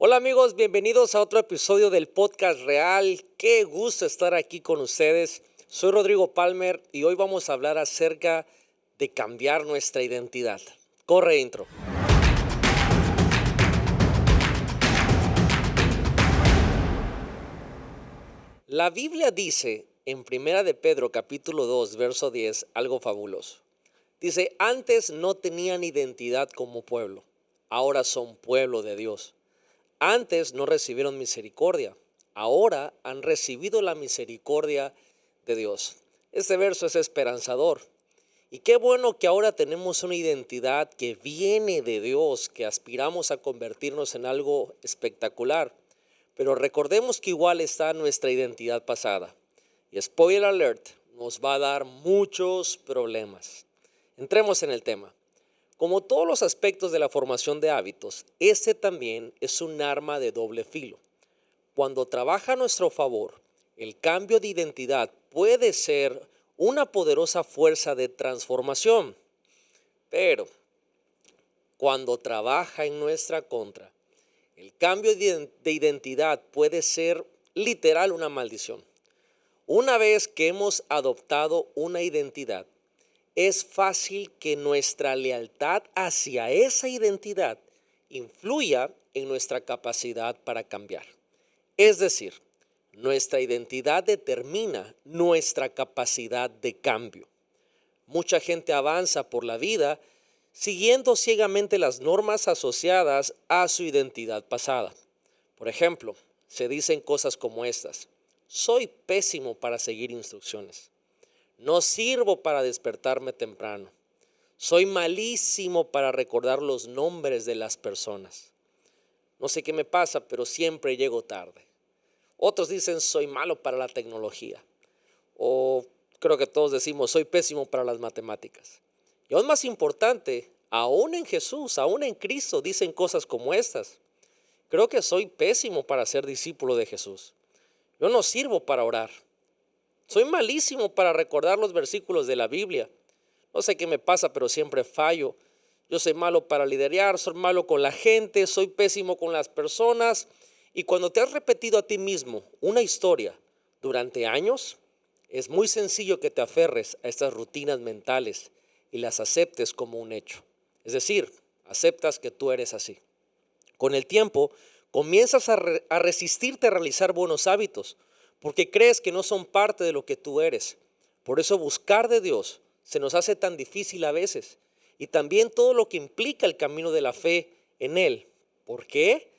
Hola amigos, bienvenidos a otro episodio del Podcast Real. Qué gusto estar aquí con ustedes. Soy Rodrigo Palmer y hoy vamos a hablar acerca de cambiar nuestra identidad. Corre intro. La Biblia dice en Primera de Pedro capítulo 2 verso 10 algo fabuloso. Dice, antes no tenían identidad como pueblo, ahora son pueblo de Dios. Antes no recibieron misericordia, ahora han recibido la misericordia de Dios. Este verso es esperanzador. Y qué bueno que ahora tenemos una identidad que viene de Dios, que aspiramos a convertirnos en algo espectacular. Pero recordemos que igual está nuestra identidad pasada. Y spoiler alert, nos va a dar muchos problemas. Entremos en el tema. Como todos los aspectos de la formación de hábitos, este también es un arma de doble filo. Cuando trabaja a nuestro favor, el cambio de identidad puede ser una poderosa fuerza de transformación, pero cuando trabaja en nuestra contra, el cambio de identidad puede ser literal una maldición. Una vez que hemos adoptado una identidad, es fácil que nuestra lealtad hacia esa identidad influya en nuestra capacidad para cambiar. Es decir, nuestra identidad determina nuestra capacidad de cambio. Mucha gente avanza por la vida siguiendo ciegamente las normas asociadas a su identidad pasada. Por ejemplo, se dicen cosas como estas: soy pésimo para seguir instrucciones. No sirvo para despertarme temprano. Soy malísimo para recordar los nombres de las personas. No sé qué me pasa, pero siempre llego tarde. Otros dicen, soy malo para la tecnología. O creo que todos decimos, soy pésimo para las matemáticas. Y aún más importante, aún en Jesús, aún en Cristo, dicen cosas como estas. Creo que soy pésimo para ser discípulo de Jesús. Yo no sirvo para orar. Soy malísimo para recordar los versículos de la Biblia. No sé qué me pasa, pero siempre fallo. Yo soy malo para liderar, soy malo con la gente, soy pésimo con las personas. Y cuando te has repetido a ti mismo una historia durante años, es muy sencillo que te aferres a estas rutinas mentales y las aceptes como un hecho. Es decir, aceptas que tú eres así. Con el tiempo, comienzas a resistirte a realizar buenos hábitos, porque crees que no son parte de lo que tú eres. Por eso buscar de Dios se nos hace tan difícil a veces. Y también todo lo que implica el camino de la fe en Él. ¿Por qué?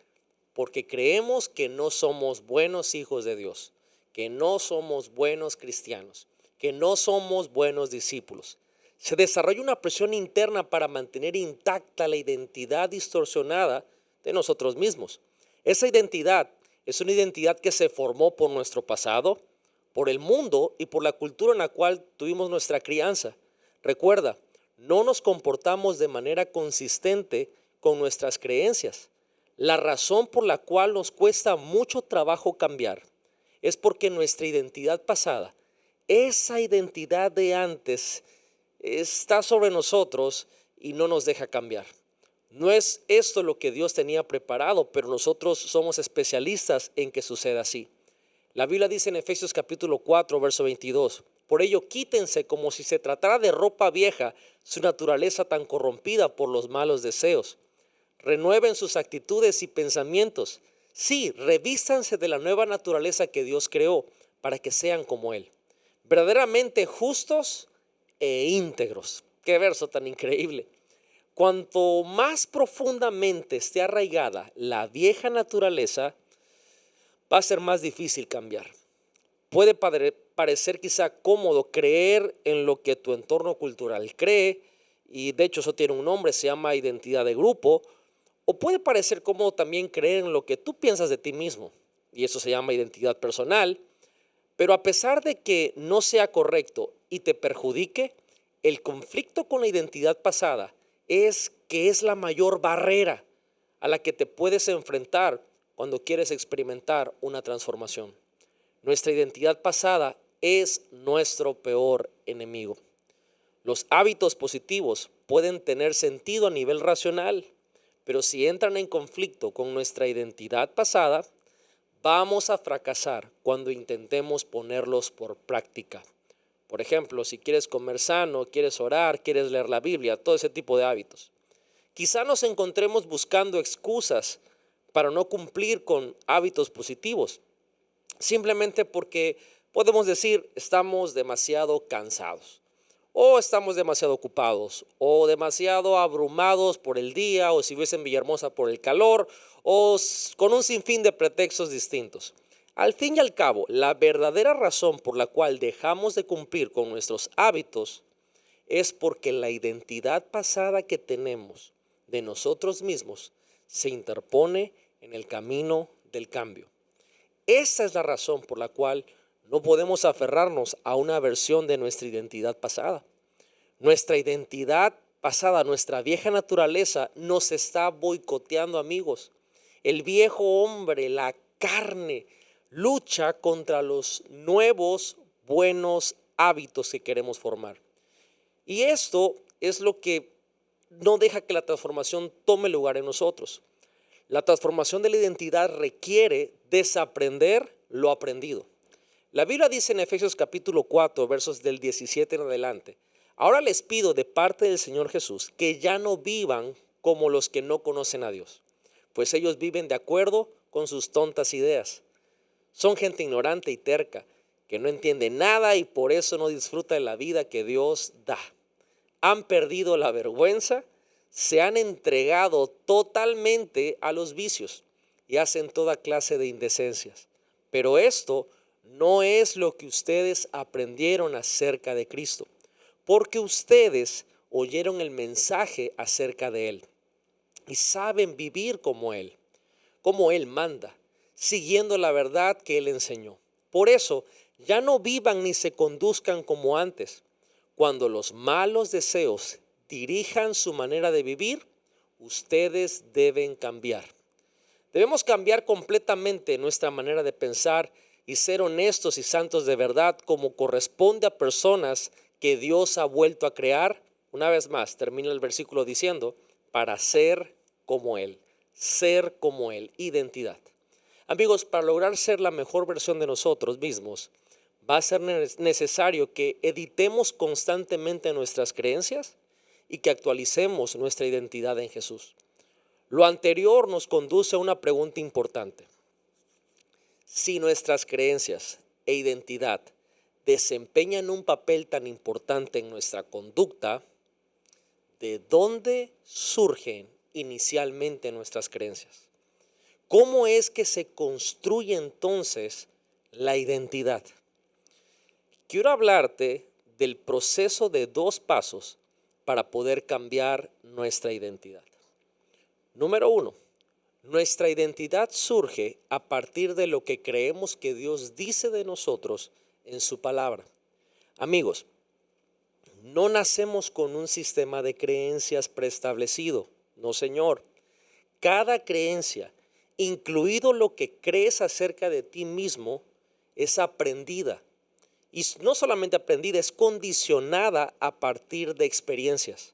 Porque creemos que no somos buenos hijos de Dios, que no somos buenos cristianos, que no somos buenos discípulos. Se desarrolla una presión interna para mantener intacta la identidad distorsionada de nosotros mismos. Esa identidad es una identidad que se formó por nuestro pasado, por el mundo y por la cultura en la cual tuvimos nuestra crianza. Recuerda, no nos comportamos de manera consistente con nuestras creencias. La razón por la cual nos cuesta mucho trabajo cambiar es porque nuestra identidad pasada, esa identidad de antes, está sobre nosotros y no nos deja cambiar. No es esto lo que Dios tenía preparado, pero nosotros somos especialistas en que suceda así. La Biblia dice en Efesios capítulo 4, verso 22, por ello quítense como si se tratara de ropa vieja su naturaleza tan corrompida por los malos deseos. Renueven sus actitudes y pensamientos. Sí, revístanse de la nueva naturaleza que Dios creó para que sean como Él, verdaderamente justos e íntegros. Qué verso tan increíble. Cuanto más profundamente esté arraigada la vieja naturaleza, va a ser más difícil cambiar. Puede parecer quizá cómodo creer en lo que tu entorno cultural cree, y de hecho eso tiene un nombre, se llama identidad de grupo, o puede parecer cómodo también creer en lo que tú piensas de ti mismo, y eso se llama identidad personal, pero a pesar de que no sea correcto y te perjudique, el conflicto con la identidad pasada es que es la mayor barrera a la que te puedes enfrentar cuando quieres experimentar una transformación. Nuestra identidad pasada es nuestro peor enemigo. Los hábitos positivos pueden tener sentido a nivel racional, Pero si entran en conflicto con nuestra identidad pasada, vamos a fracasar cuando intentemos ponerlos por práctica. Por ejemplo, si quieres comer sano, quieres orar, quieres leer la Biblia, todo ese tipo de hábitos. Quizá nos encontremos buscando excusas para no cumplir con hábitos positivos, simplemente porque podemos decir estamos demasiado cansados, o estamos demasiado ocupados, o demasiado abrumados por el día, o si vives en Villahermosa por el calor, o con un sinfín de pretextos distintos. Al fin y al cabo, la verdadera razón por la cual dejamos de cumplir con nuestros hábitos es porque la identidad pasada que tenemos de nosotros mismos se interpone en el camino del cambio. Esa es la razón por la cual no podemos aferrarnos a una versión de nuestra identidad pasada. Nuestra identidad pasada, nuestra vieja naturaleza nos está boicoteando, amigos. El viejo hombre, la carne, lucha contra los nuevos buenos hábitos que queremos formar. Y esto es lo que no deja que la transformación tome lugar en nosotros. La transformación de la identidad requiere desaprender lo aprendido. La Biblia dice en Efesios capítulo 4, versos del 17 en adelante: ahora les pido de parte del Señor Jesús que ya no vivan como los que no conocen a Dios, pues ellos viven de acuerdo con sus tontas ideas. Son gente ignorante y terca, que no entiende nada y por eso no disfruta de la vida que Dios da. Han perdido la vergüenza, se han entregado totalmente a los vicios y hacen toda clase de indecencias. Pero esto no es lo que ustedes aprendieron acerca de Cristo, porque ustedes oyeron el mensaje acerca de Él y saben vivir como Él manda, siguiendo la verdad que Él enseñó. Por eso, ya no vivan ni se conduzcan como antes. Cuando los malos deseos dirijan su manera de vivir, ustedes deben cambiar. Debemos cambiar completamente nuestra manera de pensar y ser honestos y santos de verdad como corresponde a personas que Dios ha vuelto a crear. Una vez más, termina el versículo diciendo, para ser como Él, identidad. Amigos, para lograr ser la mejor versión de nosotros mismos, va a ser necesario que editemos constantemente nuestras creencias y que actualicemos nuestra identidad en Jesús. Lo anterior nos conduce a una pregunta importante. Si nuestras creencias e identidad desempeñan un papel tan importante en nuestra conducta, ¿de dónde surgen inicialmente nuestras creencias? ¿Cómo es que se construye entonces la identidad? Quiero hablarte del proceso de 2 pasos para poder cambiar nuestra identidad. Número 1, nuestra identidad surge a partir de lo que creemos que Dios dice de nosotros en su palabra. Amigos, no nacemos con un sistema de creencias preestablecido, no señor. Cada creencia, incluido lo que crees acerca de ti mismo, es aprendida. Y no solamente aprendida, es condicionada a partir de experiencias.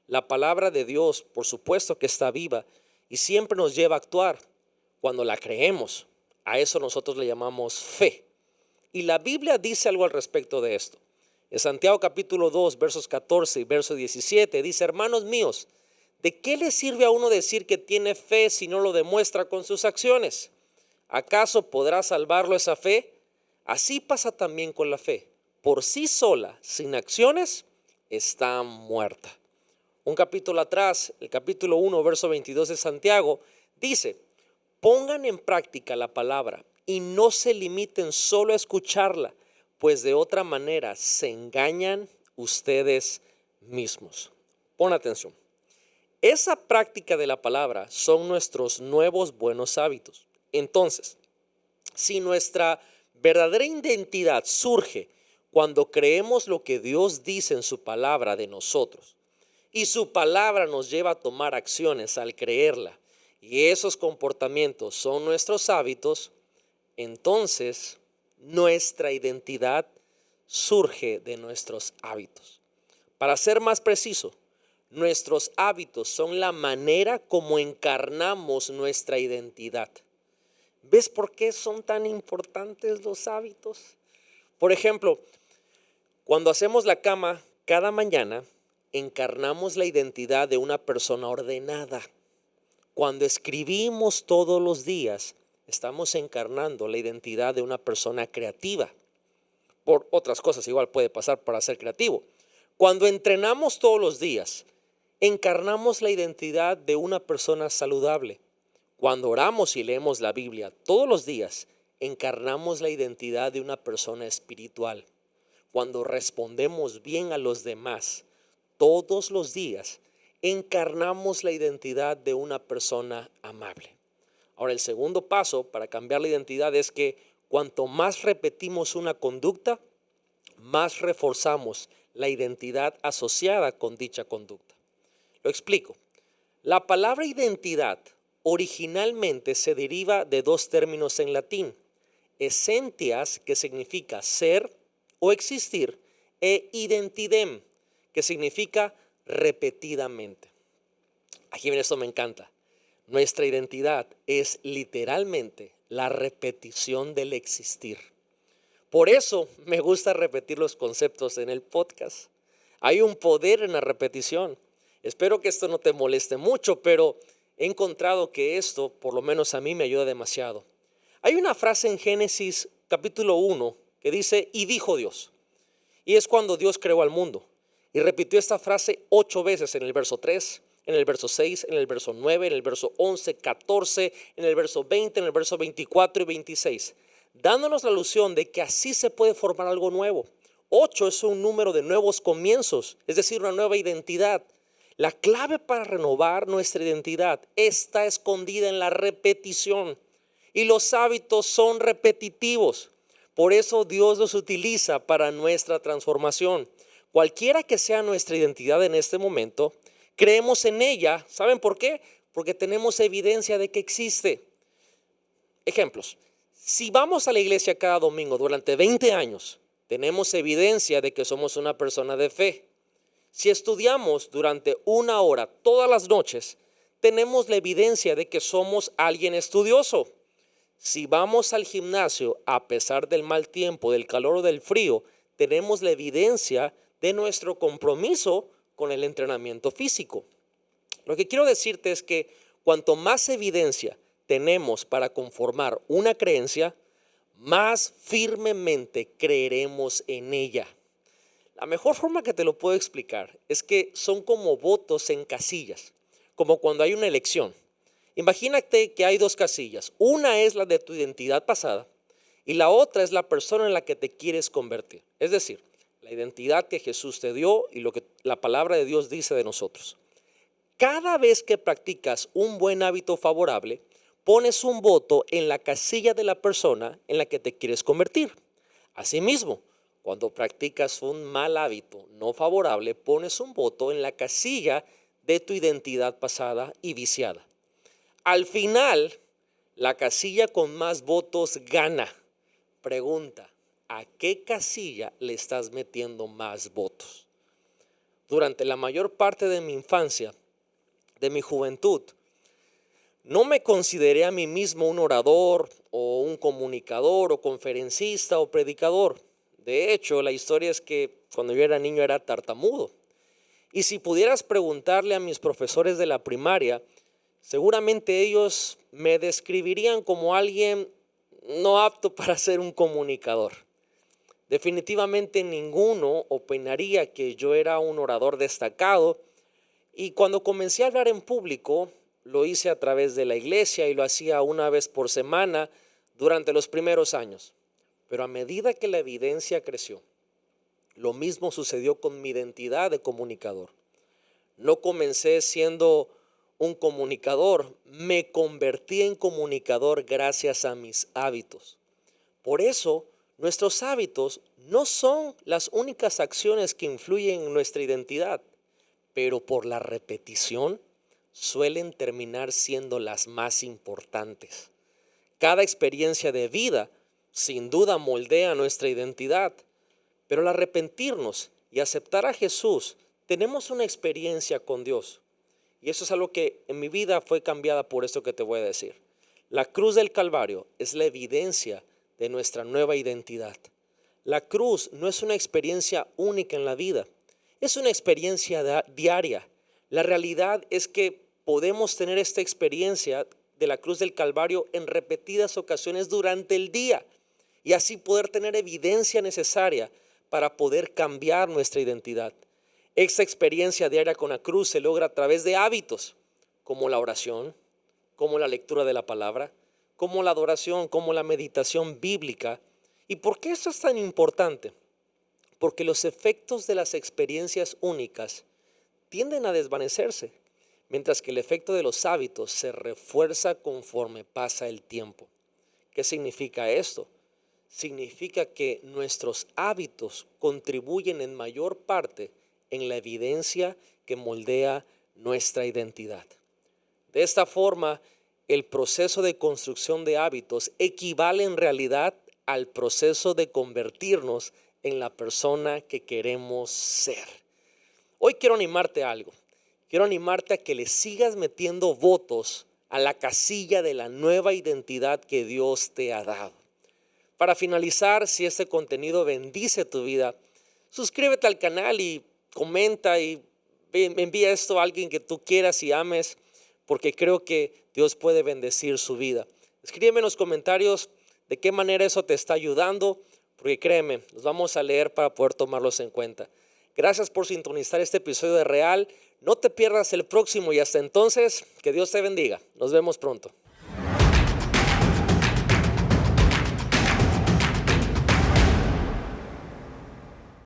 La palabra de Dios, por supuesto que está viva y siempre nos lleva a actuar cuando la creemos. A eso nosotros le llamamos fe. Y la Biblia dice algo al respecto de esto. En Santiago capítulo 2, versos 14 y verso 17, dice: hermanos míos, ¿de qué le sirve a uno decir que tiene fe si no lo demuestra con sus acciones? ¿Acaso podrá salvarlo esa fe? Así pasa también con la fe. Por sí sola, sin acciones, está muerta. Un capítulo atrás, el capítulo 1, verso 22 de Santiago, dice: pongan en práctica la palabra y no se limiten solo a escucharla, pues de otra manera se engañan ustedes mismos. Pon atención. Esa práctica de la palabra son nuestros nuevos buenos hábitos. Entonces, si nuestra verdadera identidad surge cuando creemos lo que Dios dice en su palabra de nosotros y su palabra nos lleva a tomar acciones al creerla y esos comportamientos son nuestros hábitos, entonces nuestra identidad surge de nuestros hábitos. Para ser más preciso, Nuestros hábitos son la manera como encarnamos nuestra identidad. ¿Ves por qué son tan importantes los hábitos? Por ejemplo, cuando hacemos la cama cada mañana, encarnamos la identidad de una persona ordenada. Cuando escribimos todos los días, estamos encarnando la identidad de una persona creativa. Por otras cosas igual puede pasar para ser creativo. Cuando entrenamos todos los días, encarnamos la identidad de una persona saludable. Cuando oramos y leemos la Biblia todos los días, encarnamos la identidad de una persona espiritual. Cuando respondemos bien a los demás todos los días, encarnamos la identidad de una persona amable. Ahora, el segundo paso para cambiar la identidad es que cuanto más repetimos una conducta, más reforzamos la identidad asociada con dicha conducta. Lo explico. La palabra identidad originalmente se deriva de dos términos en latín: essentias, que significa ser o existir, e identidem, que significa repetidamente. Aquí viene, esto me encanta. Nuestra identidad es literalmente la repetición del existir. Por eso me gusta repetir los conceptos en el podcast. Hay un poder en la repetición. Espero que esto no te moleste mucho, pero he encontrado que esto, por lo menos a mí, me ayuda demasiado. Hay una frase en Génesis capítulo 1 que dice: y dijo Dios. Y es cuando Dios creó al mundo. Y repitió esta frase 8 veces en el verso 3, en el verso 6, en el verso 9, en el verso 11, 14, en el verso 20, en el verso 24 y 26, dándonos la alusión de que así se puede formar algo nuevo. 8 es un número de nuevos comienzos, es decir, una nueva identidad. La clave para renovar nuestra identidad está escondida en la repetición, y los hábitos son repetitivos. Por eso Dios los utiliza para nuestra transformación. Cualquiera que sea nuestra identidad en este momento, creemos en ella. ¿Saben por qué? Porque tenemos evidencia de que existe. Ejemplos: si vamos a la iglesia cada domingo durante 20 años, tenemos evidencia de que somos una persona de fe. Si estudiamos durante 1 hora todas las noches, tenemos la evidencia de que somos alguien estudioso. Si vamos al gimnasio a pesar del mal tiempo, del calor o del frío, tenemos la evidencia de nuestro compromiso con el entrenamiento físico. Lo que quiero decirte es que cuanto más evidencia tenemos para conformar una creencia, más firmemente creeremos en ella. La mejor forma que te lo puedo explicar es que son como votos en casillas, como cuando hay una elección. Imagínate que hay 2 casillas. Una es la de tu identidad pasada y la otra es la persona en la que te quieres convertir. Es decir, la identidad que Jesús te dio y lo que la palabra de Dios dice de nosotros. Cada vez que practicas un buen hábito favorable, pones un voto en la casilla de la persona en la que te quieres convertir. Asimismo, cuando practicas un mal hábito no favorable, pones un voto en la casilla de tu identidad pasada y viciada. Al final, la casilla con más votos gana. Pregunta: ¿a qué casilla le estás metiendo más votos? Durante la mayor parte de mi infancia, de mi juventud, no me consideré a mí mismo un orador o un comunicador o conferencista o predicador. De hecho, la historia es que cuando yo era niño era tartamudo. Y si pudieras preguntarle a mis profesores de la primaria, seguramente ellos me describirían como alguien no apto para ser un comunicador. Definitivamente ninguno opinaría que yo era un orador destacado, y cuando comencé a hablar en público, lo hice a través de la iglesia y lo hacía una vez por semana durante los primeros años. Pero a medida que la evidencia creció, lo mismo sucedió con mi identidad de comunicador. No comencé siendo un comunicador, me convertí en comunicador gracias a mis hábitos. Por eso, nuestros hábitos no son las únicas acciones que influyen en nuestra identidad, pero por la repetición suelen terminar siendo las más importantes. Cada experiencia de vida sin duda moldea nuestra identidad, pero al arrepentirnos y aceptar a Jesús, tenemos una experiencia con Dios. Y eso es algo que en mi vida fue cambiada por esto que te voy a decir. La cruz del Calvario es la evidencia de nuestra nueva identidad. La cruz no es una experiencia única en la vida, es una experiencia diaria. La realidad es que podemos tener esta experiencia de la cruz del Calvario en repetidas ocasiones durante el día y así poder tener evidencia necesaria para poder cambiar nuestra identidad. Esta experiencia diaria con la cruz se logra a través de hábitos como la oración, como la lectura de la palabra, como la adoración, como la meditación bíblica. ¿Y por qué esto es tan importante? Porque los efectos de las experiencias únicas tienden a desvanecerse, mientras que el efecto de los hábitos se refuerza conforme pasa el tiempo. ¿Qué significa esto? Significa que nuestros hábitos contribuyen en mayor parte en la evidencia que moldea nuestra identidad. De esta forma, el proceso de construcción de hábitos equivale en realidad al proceso de convertirnos en la persona que queremos ser. Hoy quiero animarte a algo. Quiero animarte a que le sigas metiendo votos a la casilla de la nueva identidad que Dios te ha dado. Para finalizar, si este contenido bendice tu vida, suscríbete al canal y comenta y envía esto a alguien que tú quieras y ames, porque creo que Dios puede bendecir su vida. Escríbeme en los comentarios de qué manera eso te está ayudando, porque créeme, los vamos a leer para poder tomarlos en cuenta. Gracias por sintonizar este episodio de Real. No te pierdas el próximo y hasta entonces, que Dios te bendiga. Nos vemos pronto.